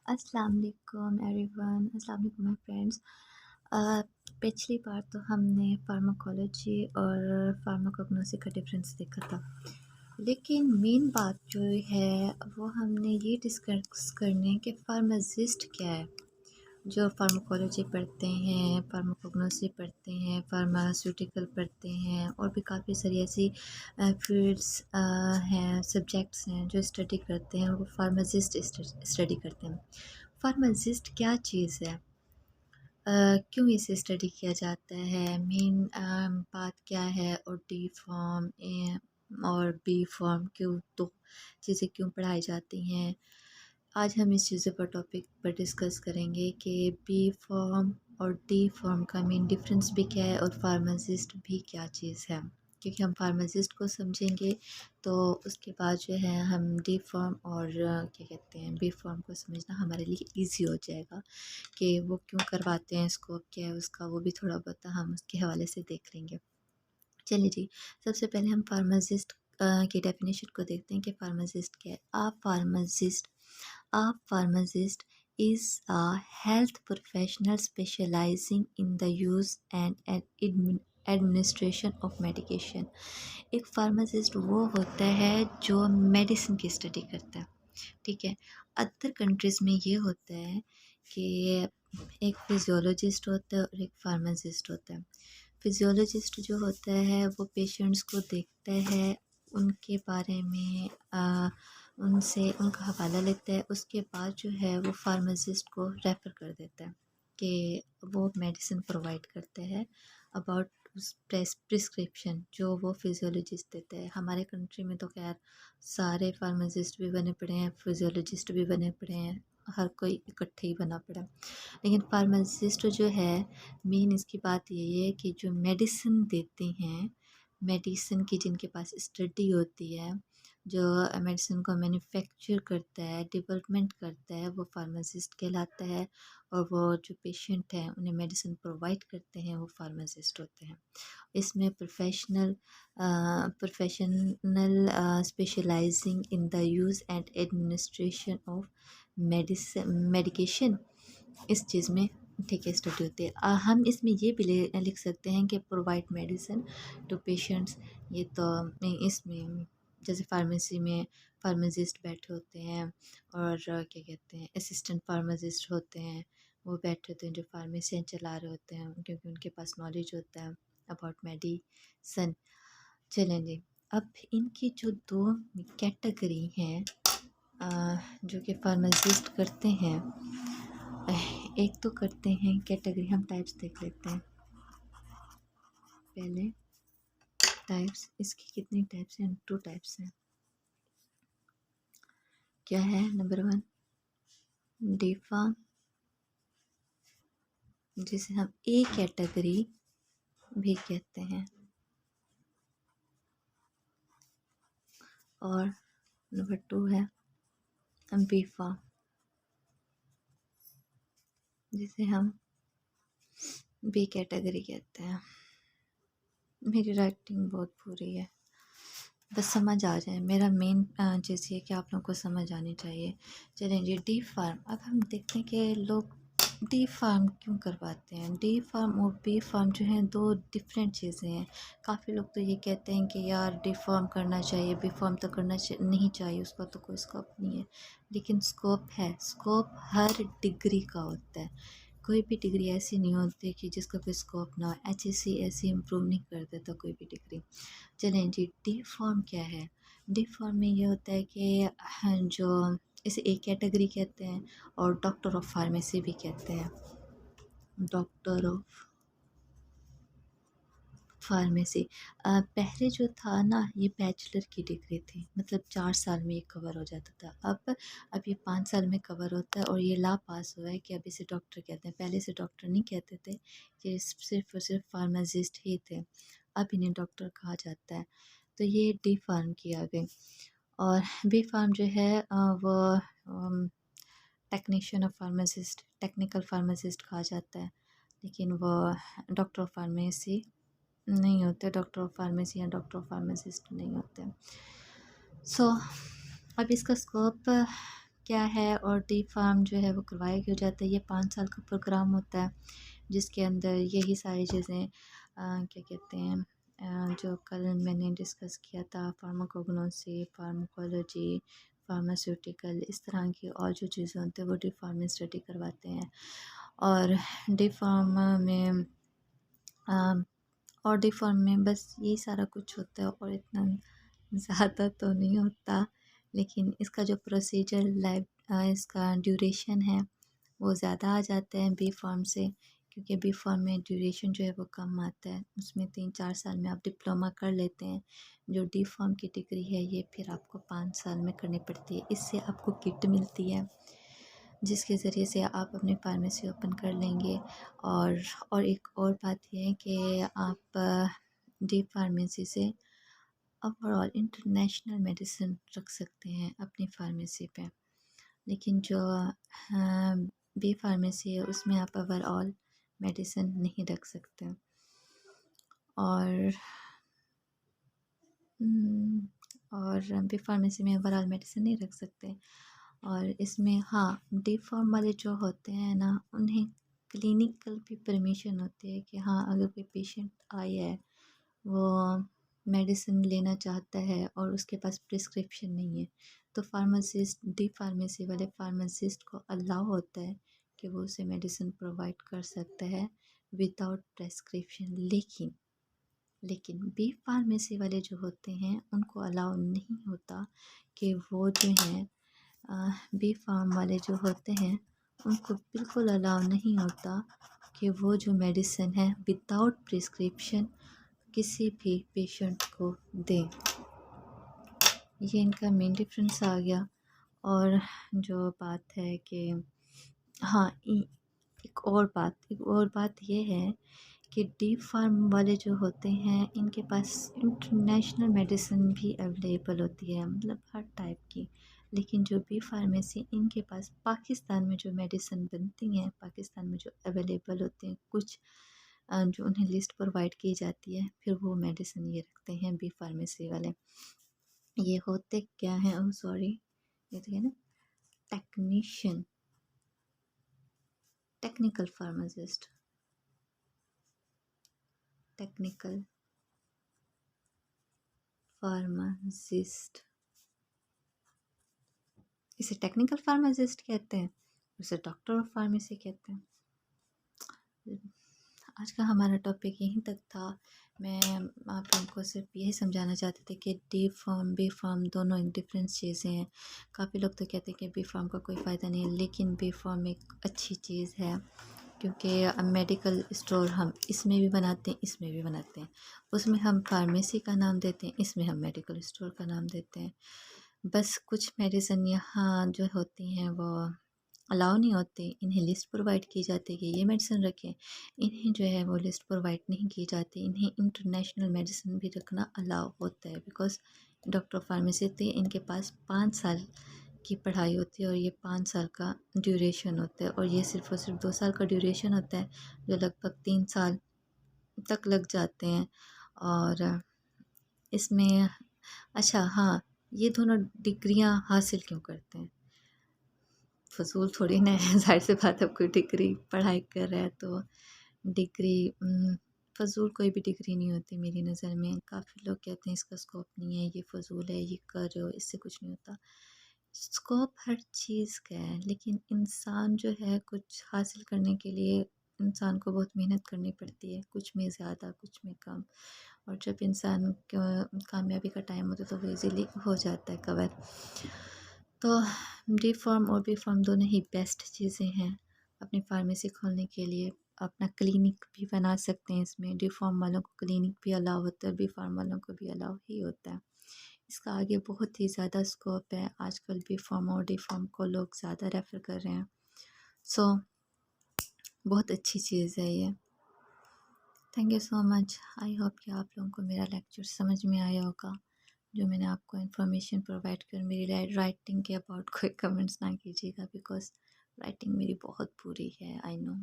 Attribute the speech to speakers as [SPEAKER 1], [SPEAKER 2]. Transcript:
[SPEAKER 1] अस्सलाम वालेकुम एवरीवन, अस्सलाम वालेकुम माय फ्रेंड्स। पिछली बार तो हमने फार्माकोलॉजी और फार्माकोग्नोसी का डिफरेंस देखा था, लेकिन मेन बात जो है वो हमने ये डिस्कस करनी है कि फार्मासिस्ट क्या है। जो फार्माकोलॉजी पढ़ते हैं, फार्माकोग्नोसी पढ़ते हैं, फार्मास्यूटिकल पढ़ते हैं और भी काफ़ी सारी ऐसी फील्ड्स हैं, सब्जेक्ट्स हैं जो स्टडी करते हैं, वो फार्मासिस्ट स्टडी करते हैं। फार्मासिस्ट क्या चीज़ है? क्यों इसे स्टडी किया जाता है? मेन बात क्या है? और डी फार्म और बी फार्म क्यों, दो चीज़ें क्यों पढ़ाई जाती हैं? आज हम इस चीज़ों पर टॉपिक पर डिस्कस करेंगे कि बी फार्म और डी फार्म का मेन डिफरेंस भी क्या है और फार्मासिस्ट भी क्या चीज़ है। क्योंकि हम फार्मासिस्ट को समझेंगे तो उसके बाद जो है हम डी फार्म और क्या कहते हैं बी फार्म को समझना हमारे लिए इजी हो जाएगा कि वो क्यों करवाते हैं, स्कोप क्या है उसका, वो भी थोड़ा बहुत हम उसके हवाले से देख लेंगे। चलिए जी, सबसे पहले हम फार्मासिस्ट की डेफिनेशन को देखते हैं कि फार्मासिस्ट क्या है। A pharmacist is a health professional specializing in the use and administration of medication. एक फार्मासिस्ट वो होता है जो मेडिसिन की स्टडी करता है, ठीक है। अदर कंट्रीज़ में ये होता है कि एक फिजियोलॉजिस्ट होता है और एक फार्मासिस्ट होता है। फिजियोलॉजिस्ट जो होता है वो पेशेंट्स को देखता है, उनके बारे में उनसे उनका हवाला लेता है, उसके बाद जो है वो फार्मासिस्ट को रेफ़र कर देता है कि वो मेडिसिन प्रोवाइड करता है अबाउट उस प्रिस्क्रिप्शन जो वो फिजियोलॉजिस्ट देता है। हमारे कंट्री में तो खैर सारे फार्मासिस्ट भी बने पड़े हैं, फिजियोलॉजिस्ट भी बने पड़े हैं, हर कोई इकट्ठे ही बना पड़ा है। लेकिन फार्मासिस्ट जो है, मेन इसकी बात यही है कि जो मेडिसिन देते हैं, मेडिसिन की जिनके पास स्टडी होती है, जो मेडिसिन को मैन्युफैक्चर करता है, डेवलपमेंट करता है, वो फार्मासिस्ट कहलाता है। और वो जो पेशेंट हैं उन्हें मेडिसिन प्रोवाइड करते हैं, वो फार्मासिस्ट होते हैं। इसमें professional specialising in the use and administration of medication, इस चीज़ में ठीक है स्टडी होती है। हम इसमें ये भी लिख सकते हैं कि प्रोवाइड मेडिसिन टू पेशेंट्स। ये तो इसमें जैसे फार्मेसी में फार्मासिस्ट बैठे होते हैं और क्या कहते हैं असिस्टेंट फार्मासिस्ट होते हैं, वो बैठे होते हैं जो फार्मेसियाँ चला रहे होते हैं, क्योंकि उनके पास नॉलेज होता है अबाउट मेडिसन। चलें जी, अब इनकी जो दो कैटेगरी हैं जो कि फार्मासिस्ट करते हैं, एक तो करते हैं कैटेगरी, हम टाइप्स देख लेते हैं पहले। टाइप्स, इसकी कितनी टाइप्स हैं? 2 टाइप्स हैं। क्या है? नंबर 1 डी फार्म, जिसे हम ए कैटेगरी भी कहते हैं, और नंबर 2 है बी फार्म, जिसे हम बी कैटेगरी कहते हैं। मेरी राइटिंग बहुत बुरी है, बस समझ आ जाए। मेरा मेन चीज़ ये कि आप लोगों को समझ आनी चाहिए। चलें जी, डी फार्म। अब हम देखते हैं कि लोग डी फार्म क्यों करवाते हैं। डी फार्म और बी फार्म जो हैं दो डिफरेंट चीज़ें हैं। काफ़ी लोग तो ये कहते हैं कि यार डी फार्म करना चाहिए, बी फार्म तो करना नहीं चाहिए, उसका तो कोई स्कोप नहीं है। लेकिन स्कोप है, स्कोप हर डिग्री का होता है। कोई भी डिग्री ऐसी नहीं होती कि जिसका कोई स्कोप ना हो। HSC ऐसे इम्प्रूव नहीं कर देता कोई भी डिग्री। चलें जी, डी फॉर्म क्या है? डी फॉर्म में ये होता है कि जो इसे एक कैटेगरी कहते हैं और डॉक्टर ऑफ फार्मेसी भी कहते हैं। डॉक्टर ऑफ फार्मेसी पहले जो था ना, ये बैचलर की डिग्री थी, मतलब 4 साल में ये कवर हो जाता था। अब ये 5 साल में कवर होता है और ये लॉ पास हुआ है कि अब इसे डॉक्टर कहते हैं। पहले से डॉक्टर नहीं कहते थे, ये सिर्फ और सिर्फ फार्मासिस्ट ही थे। अब इन्हें डॉक्टर कहा जाता है। तो ये डी फार्म की आ गई। और बी फार्म जो है वो technician of pharmacist, technical pharmacist कहा जाता है, लेकिन वो डॉक्टर ऑफ फार्मेसी नहीं होते। डॉक्टर ऑफ फार्मेसी या डॉक्टर ऑफ फार्मासिस्ट नहीं होते। सो अब इसका स्कोप क्या है और डी फार्म जो है वो करवाया क्यों जाता है। ये 5 साल का प्रोग्राम होता है जिसके अंदर यही सारी चीज़ें क्या कहते हैं जो कल मैंने डिस्कस किया था, फार्माकोग्नोसी, फार्माकोलॉजी, फार्मास्यूटिकल, इस तरह की और जो चीज़ें होती हैं वो डी फार्म में स्टडी करवाते हैं। और डी फार्म में अ, और डी फार्म में बस यही सारा कुछ होता है और इतना ज़्यादा तो नहीं होता, लेकिन इसका जो प्रोसीजर इसका ड्यूरेशन है वो ज़्यादा आ जाता है बी फार्म से, क्योंकि बी फार्म में ड्यूरेशन जो है वो कम आता है। उसमें 3-4 साल में आप डिप्लोमा कर लेते हैं। जो डी फार्म की डिग्री है ये फिर आपको 5 साल में करनी पड़ती है। इससे आपको किट मिलती है जिसके ज़रिए से आप अपनी फार्मेसी ओपन कर लेंगे। और एक और बात ये है कि आप डी फार्मेसी से ओवरऑल इंटरनेशनल मेडिसिन रख सकते हैं अपनी फार्मेसी पे। लेकिन जो बी फार्मेसी है उसमें आप ओवरऑल मेडिसिन नहीं रख सकते। और और बी फार्मेसी में ओवरऑल मेडिसिन नहीं रख सकते। और इसमें हाँ, डी फार्म वाले जो होते हैं ना उन्हें क्लिनिकल भी परमिशन होती है कि हाँ, अगर कोई पेशेंट आया है, वो मेडिसिन लेना चाहता है और उसके पास प्रिस्क्रिप्शन नहीं है, तो फार्मासिस्ट, डी फार्मेसी वाले फार्मासिस्ट को अलाउ होता है कि वो उसे मेडिसिन प्रोवाइड कर सकता है विदाउट प्रिस्क्रिप्शन। लेकिन बी फार्मेसी वाले जो होते हैं उनको अलाउ नहीं होता कि वो जो हैं बी फार्म वाले जो होते हैं उनको बिल्कुल अलाउ नहीं होता कि वो जो मेडिसिन है विदाउट प्रिस्क्रिप्शन किसी भी पेशेंट को दें। ये इनका मेन डिफरेंस आ गया। और जो बात है कि हाँ, एक और बात ये है कि डी फार्म वाले जो होते हैं इनके पास इंटरनेशनल मेडिसिन भी अवेलेबल होती है, मतलब हर टाइप की। लेकिन जो बी फार्मेसी, इनके पास पाकिस्तान में जो मेडिसिन बनती हैं, पाकिस्तान में जो अवेलेबल होते हैं, कुछ जो उन्हें लिस्ट प्रोवाइड की जाती है, फिर वो मेडिसिन ये रखते हैं बी फार्मेसी वाले। ये होते क्या हैं, ओह सॉरी, ये तो है ना technician, technical pharmacist, technical pharmacist, इसे टेक्निकल फार्मासिस्ट कहते हैं, उसे डॉक्टर ऑफ फार्मेसी कहते हैं। आज का हमारा टॉपिक यहीं तक था। मैं आप लोगों को सिर्फ यही समझाना चाहती थी कि डी फार्म, बी फार्म दोनों एक डिफरेंट चीज़ें हैं। काफ़ी लोग तो कहते हैं कि बी फार्म का कोई फ़ायदा नहीं है, लेकिन बी फार्म एक अच्छी चीज़ है, क्योंकि अब मेडिकल स्टोर हम इसमें भी बनाते हैं, इसमें भी बनाते हैं। उसमें हम फार्मेसी का नाम देते हैं, इसमें हम मेडिकल स्टोर का नाम देते हैं। बस कुछ मेडिसिन यहाँ जो होती हैं वो अलाउ नहीं होते, इन्हें लिस्ट प्रोवाइड की जाती है कि ये मेडिसिन रखें। इन्हें जो है वो लिस्ट प्रोवाइड नहीं की जाती। इन्हें इंटरनेशनल मेडिसिन भी रखना अलाउ होता है, बिकॉज़ डॉक्टर फार्मेसी थे, इनके पास 5 साल की पढ़ाई होती है और ये 5 साल का ड्यूरेशन होता है। और ये सिर्फ़ और सिर्फ 2 साल का ड्यूरेशन होता है, जो लगभग 3 साल तक लग जाते हैं। और इसमें अच्छा हाँ, ये दोनों डिग्रियाँ हासिल क्यों करते हैं? फ़ज़ूल थोड़ी ना है, ज़ाहिर-सी बात है, अब कोई डिग्री पढ़ाई कर रहा है तो डिग्री फ़ज़ूल कोई भी डिग्री नहीं होती मेरी नज़र में। काफ़ी लोग कहते हैं इसका स्कोप नहीं है, ये फ़ज़ूल है, ये कर रहे हो, इससे कुछ नहीं होता। स्कोप हर चीज़ का है, लेकिन इंसान जो है कुछ हासिल करने के लिए इंसान को बहुत मेहनत करनी पड़ती है, कुछ में ज़्यादा, कुछ में कम। और जब इंसान का कामयाबी का टाइम होता है तो वो ईज़िली हो जाता है कवर। तो डी फार्म और बी फार्म दोनों ही बेस्ट चीज़ें हैं अपनी फार्मेसी खोलने के लिए। अपना क्लिनिक भी बना सकते हैं इसमें। डी फार्म वालों को क्लिनिक भी अलाउ होता है, बी फार्म वालों को भी अलाउ ही होता है। इसका आगे बहुत ही ज़्यादा स्कोप है। आजकल बी फार्म और डी फार्म को लोग ज़्यादा रेफ़र कर रहे हैं। सो बहुत अच्छी चीज़ है ये। Thank you so much. I hope कि आप लोगों को मेरा लेक्चर समझ में आया होगा। जो मैंने आपको इन्फॉर्मेशन प्रोवाइड कर, मेरी राइटिंग के अबाउट कोई कमेंट्स ना कीजिएगा, बिकॉज़ राइटिंग मेरी बहुत बुरी है, आई नो।